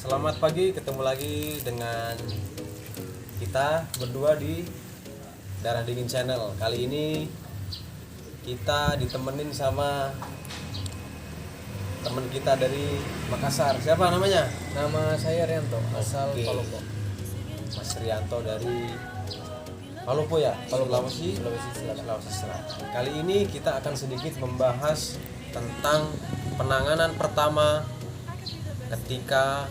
Selamat pagi, ketemu lagi dengan kita berdua di Darah Dingin Channel. Kali ini kita ditemenin sama teman kita dari Makassar. Siapa namanya? Nama saya Rianto, asal Oke. Palopo. Mas Rianto dari Palopo ya? Sulawesi Sulawesi Selatan. Kali ini kita akan sedikit membahas tentang penanganan pertama ketika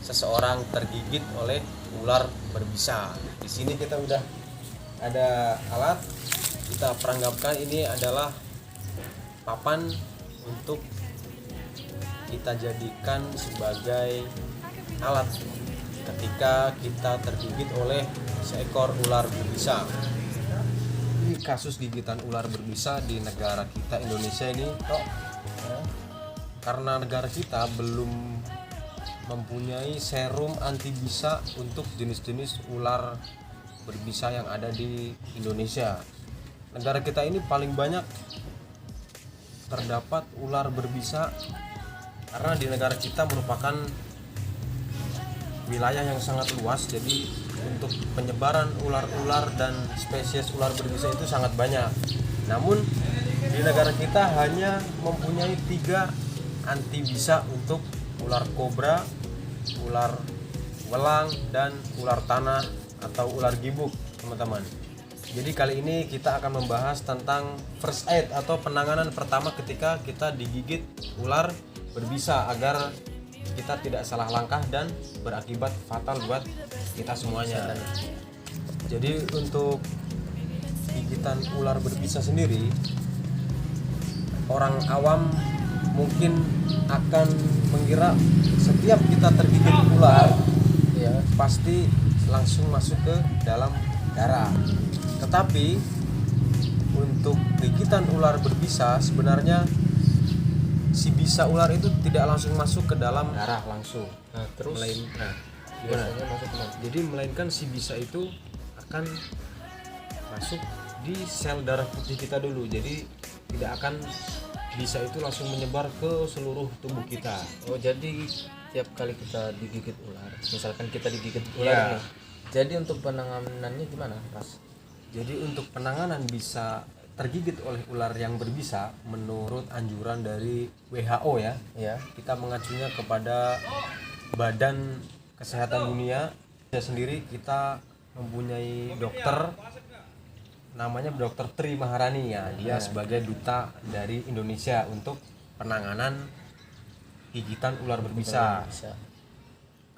seseorang tergigit oleh ular berbisa. Di sini kita udah ada alat, kita peranggapkan ini adalah papan untuk kita jadikan sebagai alat ketika kita tergigit oleh seekor ular berbisa. Ini kasus gigitan ular berbisa di negara kita Indonesia ini kok karena negara kita belum mempunyai serum anti bisa untuk jenis-jenis ular berbisa yang ada di Indonesia. Negara kita ini paling banyak terdapat ular berbisa karena di negara kita merupakan wilayah yang sangat luas, jadi untuk penyebaran ular-ular dan spesies ular berbisa itu sangat banyak. Namun di negara kita hanya mempunyai 3 anti bisa untuk ular kobra, ular welang, dan ular tanah atau ular gibuk, teman-teman. Jadi kali ini kita akan membahas tentang first aid atau penanganan pertama ketika kita digigit ular berbisa agar kita tidak salah langkah dan berakibat fatal buat kita semuanya. Jadi untuk gigitan ular berbisa sendiri, orang awam mungkin akan mengira setiap kita tergigit ular ya pasti langsung masuk ke dalam darah. Tetapi untuk gigitan ular berbisa sebenarnya si bisa ular itu tidak langsung masuk ke dalam darah langsung. Nah, terus biasanya masuk kemana? Jadi melainkan si bisa itu akan masuk di sel darah putih kita dulu. Jadi tidak akan bisa itu langsung menyebar ke seluruh tubuh kita. Oh, jadi tiap kali kita digigit ular, misalkan kita digigit Iya. ular nih. Jadi untuk penanganannya gimana, Mas? Jadi untuk penanganan bisa tergigit oleh ular yang berbisa, menurut anjuran dari WHO ya, kita mengacunya kepada Badan Kesehatan Dunia. Sendiri kita mempunyai dokter namanya Dr. Tri Maharani ya, dia sebagai duta dari Indonesia untuk penanganan gigitan ular berbisa.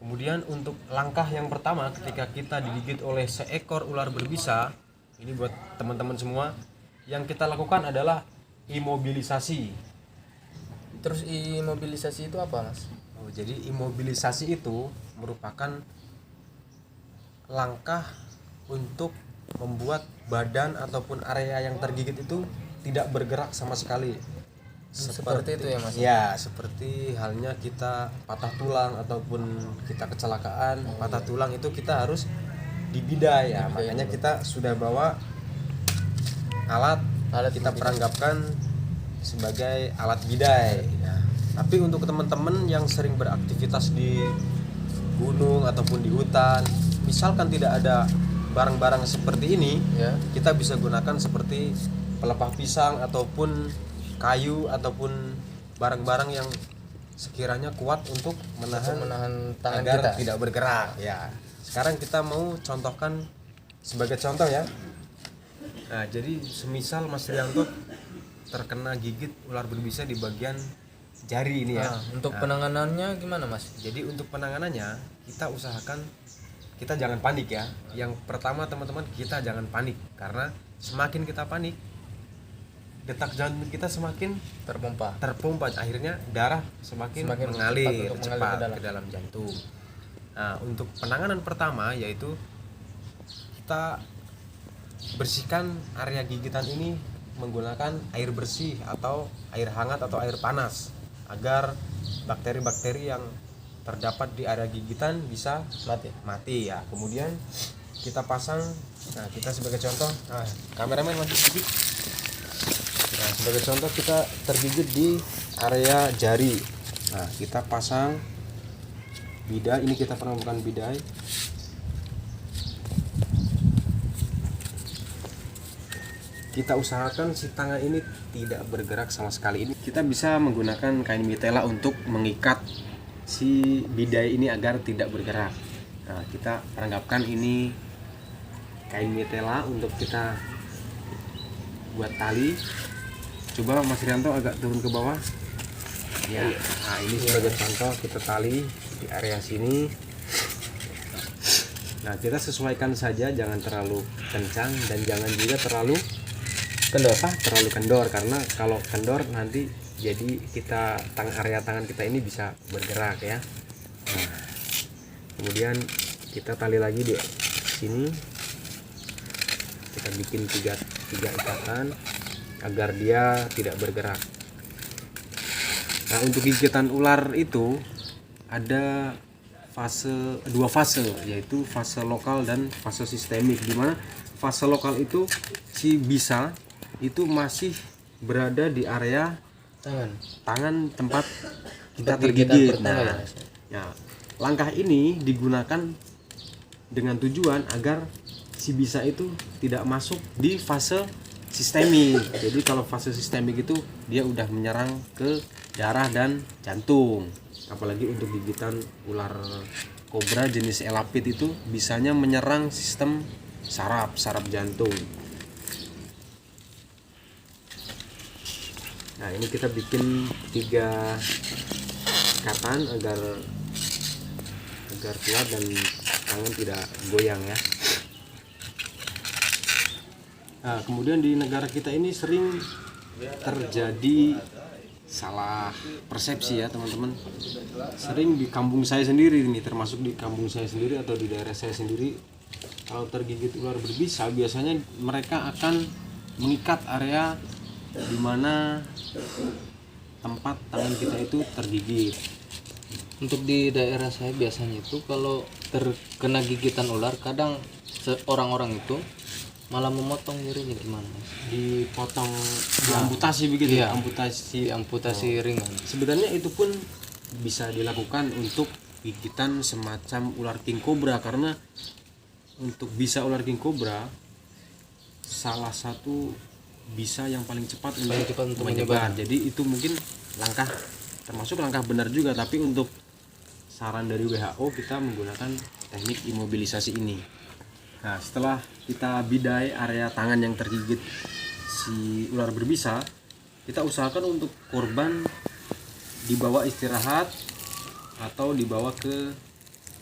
Kemudian untuk langkah yang pertama ketika kita digigit oleh seekor ular berbisa, ini buat teman-teman semua, yang kita lakukan adalah imobilisasi. Terus imobilisasi itu apa, Mas? Jadi imobilisasi itu merupakan langkah untuk membuat badan ataupun area yang tergigit itu tidak bergerak sama sekali. Seperti itu ya, Mas? Ya, seperti halnya kita patah tulang ataupun kita kecelakaan, patah tulang itu kita harus dibidai ya. Makanya kita sudah bawa alat kita peranggapkan sebagai alat bidai ya. Tapi untuk teman-teman yang sering beraktivitas di gunung ataupun di hutan, misalkan tidak ada barang-barang seperti ini Ya. kita bisa gunakan seperti pelepah pisang ataupun kayu ataupun barang-barang yang sekiranya kuat untuk menahan tangan agar kita tidak bergerak ya. Sekarang kita mau contohkan sebagai contoh ya. Nah, jadi semisal Mas Rianto terkena gigit ular berbisa di bagian jari ini ya. Untuk penanganannya gimana, Mas? Jadi untuk penanganannya kita usahakan kita jangan panik ya. Yang pertama teman-teman, kita jangan panik karena semakin kita panik detak jantung kita semakin terpompa, akhirnya darah semakin mengalir cepat ke dalam jantung. Nah, untuk penanganan pertama yaitu kita bersihkan area gigitan ini menggunakan air bersih atau air hangat atau air panas agar bakteri-bakteri yang terdapat di area gigitan bisa mati ya. Kemudian kita pasang, nah kita sebagai contoh, kameramen maju sedikit. Nah, sebagai contoh kita tergigit di area jari. Nah, kita pasang bidai. Ini kita pertemukan bidai. Kita usahakan si tangan ini tidak bergerak sama sekali. Ini kita bisa menggunakan kain mitela untuk mengikat si bidai ini agar tidak bergerak. Nah, kita perangkapkan ini kain mitela untuk kita buat tali. Coba Mas Rianto agak turun ke bawah. Ya, nah ini sebagai contoh kita tali di area sini. Nah, kita sesuaikan saja, jangan terlalu kencang dan jangan juga terlalu kendor, karena kalau kendor nanti jadi kita area tangan kita ini bisa bergerak ya. Nah, kemudian kita tali lagi di sini, kita bikin tiga ikatan agar dia tidak bergerak. Nah, untuk gigitan ular itu ada dua fase, yaitu fase lokal dan fase sistemik. Dimana fase lokal itu si bisa itu masih berada di area tangan tempat kita tergigit. Nah, ya, langkah ini digunakan dengan tujuan agar si bisa itu tidak masuk di fase sistemik. Jadi kalau fase sistemik itu dia udah menyerang ke darah dan jantung. Apalagi untuk gigitan ular kobra jenis elapid itu bisanya menyerang sistem saraf jantung. Nah, ini kita bikin 3 ikatan agar kuat dan tangan tidak goyang ya. Nah, kemudian di negara kita ini sering terjadi salah persepsi ya teman-teman. Sering di kampung saya sendiri ini, termasuk di kampung saya sendiri atau di daerah saya sendiri, kalau tergigit ular berbisa biasanya mereka akan mengikat area di mana tempat tangan kita itu tergigit. Untuk di daerah saya biasanya itu kalau terkena gigitan ular, kadang orang-orang itu malah memotong jarinya. Gimana Mas? Dipotong, diamputasi begitu iya, ya? Amputasi ringan. Sebenarnya itu pun bisa dilakukan untuk gigitan semacam ular king cobra, karena untuk bisa ular king cobra salah satu bisa yang paling cepat untuk menyebar. Jadi itu mungkin termasuk langkah benar juga, tapi untuk saran dari WHO kita menggunakan teknik imobilisasi ini. Nah, setelah kita bidai area tangan yang tergigit si ular berbisa, kita usahakan untuk korban dibawa istirahat atau dibawa ke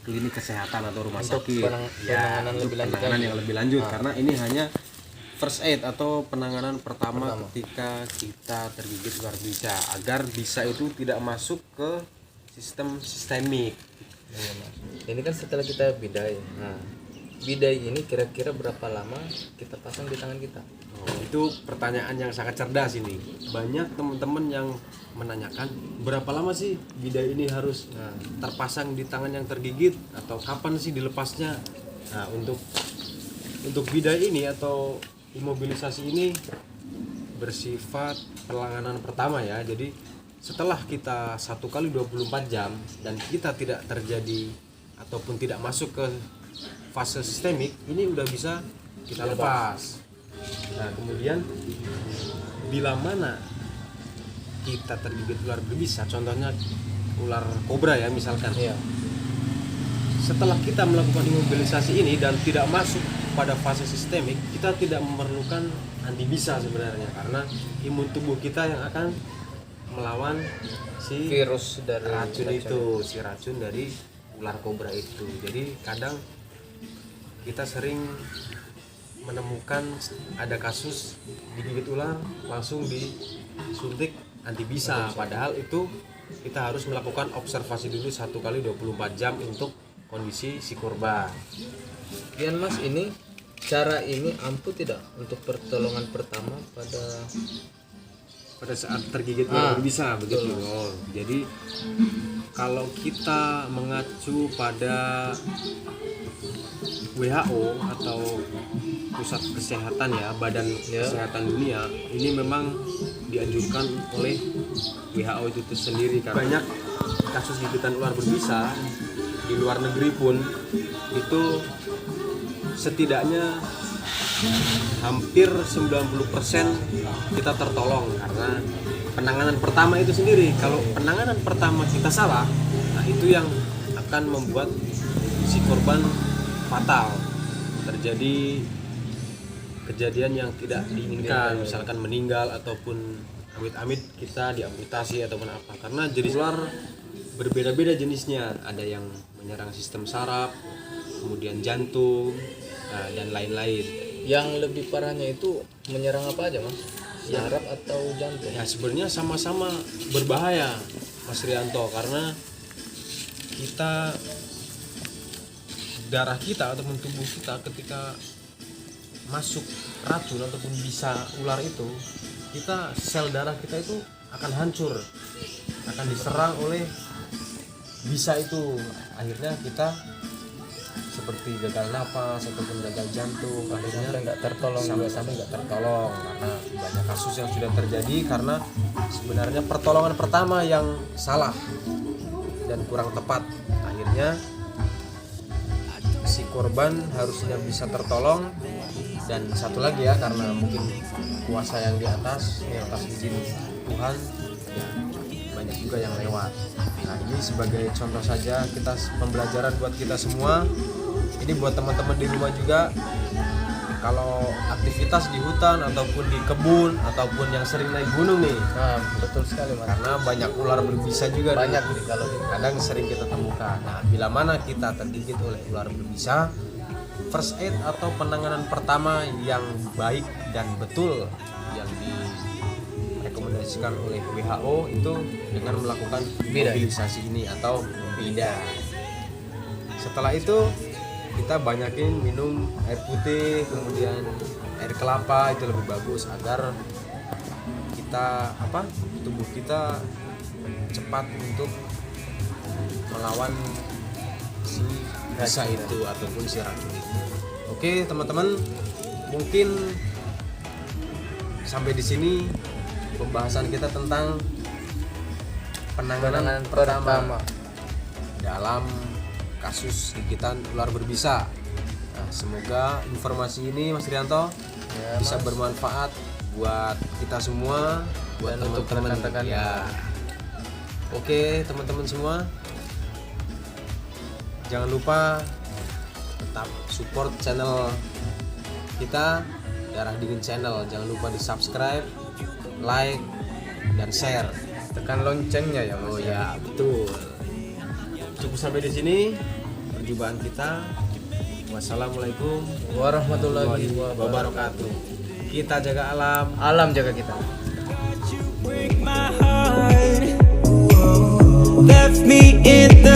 klinik kesehatan atau rumah sakit penanganan yang lebih lanjut. Karena ini hanya first aid atau penanganan pertama ketika kita tergigit ular berbisa, agar bisa itu tidak masuk ke sistem sistemik. Ini kan setelah kita bidai. Nah, bidai ini kira-kira berapa lama kita pasang di tangan kita? Itu pertanyaan yang sangat cerdas ini. Banyak teman-teman yang menanyakan berapa lama sih bidai ini harus terpasang di tangan yang tergigit, atau kapan sih dilepasnya. Nah, untuk bidai ini atau imobilisasi ini bersifat perlawanan pertama ya. Jadi setelah kita 1 kali 24 jam dan kita tidak terjadi ataupun tidak masuk ke fase sistemik, ini udah bisa kita lepas. Nah, kemudian bila mana kita tergigit ular berbisa, contohnya ular kobra ya misalkan. Iya. Setelah kita melakukan imobilisasi ini dan tidak masuk pada fase sistemik, kita tidak memerlukan antibisa sebenarnya, karena imun tubuh kita yang akan melawan si virus dari racun dari ular kobra itu. Jadi kadang kita sering menemukan ada kasus digigit ular langsung disuntik antibisa, padahal itu kita harus melakukan observasi dulu 1 kali 24 jam untuk kondisi si korban. Kian Mas, ini cara ini ampuh tidak untuk pertolongan pertama pada saat tergigit ular berbisa begitu. Jadi Kalau kita mengacu pada WHO atau Pusat Kesehatan ya, Badan Kesehatan Dunia, ini memang dianjurkan oleh WHO itu sendiri karena banyak kasus gigitan ular berbisa di luar negeri pun itu setidaknya hampir 90% kita tertolong karena penanganan pertama itu sendiri. Kalau penanganan pertama kita salah, nah itu yang akan membuat si korban fatal, terjadi kejadian yang tidak diinginkan, misalkan meninggal ataupun amit-amit kita diamputasi ataupun apa. Karena jenis ular berbeda-beda jenisnya, ada yang menyerang sistem saraf, kemudian jantung, dan lain-lain. Yang lebih parahnya itu menyerang apa aja, Mas? Saraf atau jantung? Ya sebenarnya sama-sama berbahaya, Mas Rianto, karena kita, darah kita ataupun tubuh kita ketika masuk racun ataupun bisa ular itu, kita sel darah kita itu akan hancur, akan diserang oleh bisa itu. Akhirnya kita seperti gagal napas ataupun gagal jantung, akhirnya nggak tertolong, sampai nggak tertolong karena banyak kasus yang sudah terjadi karena sebenarnya pertolongan pertama yang salah dan kurang tepat. Akhirnya si korban harusnya bisa tertolong, dan satu lagi ya, karena mungkin kuasa yang di atas izin Tuhan ya, banyak juga yang lewat. Nah ini sebagai contoh saja, kita pembelajaran buat kita semua. Ini buat teman-teman di rumah juga, kalau aktivitas di hutan ataupun di kebun ataupun yang sering naik gunung nih. Nah, betul sekali, Mas. Karena banyak ular berbisa juga Banyak nih, nih kalau kadang sering kita temukan. Nah, bila mana kita tergigit oleh ular berbisa, first aid atau penanganan pertama yang baik dan betul yang direkomendasikan oleh WHO itu dengan melakukan mobilisasi ini atau bidan. Setelah itu kita banyakin minum air putih, kemudian air kelapa, itu lebih bagus agar kita tubuh kita cepat untuk melawan si bisa itu ataupun si racun itu. Oke teman-teman, mungkin sampai di sini pembahasan kita tentang penanganan pertama dalam kasus gigitan ular berbisa. Nah, semoga informasi ini Mas Rianto bisa bermanfaat buat kita semua, buat teman-teman ya. Oke teman-teman semua, jangan lupa tetap support channel kita, Darah Dingin Channel. Jangan lupa di subscribe, like, dan share. Tekan loncengnya ya, Mas. Oh ya betul. Cukup sampai di sini perjumpaan kita. Wassalamualaikum Warahmatullahi wabarakatuh. Kita jaga alam, Alam jaga kita. Left me in the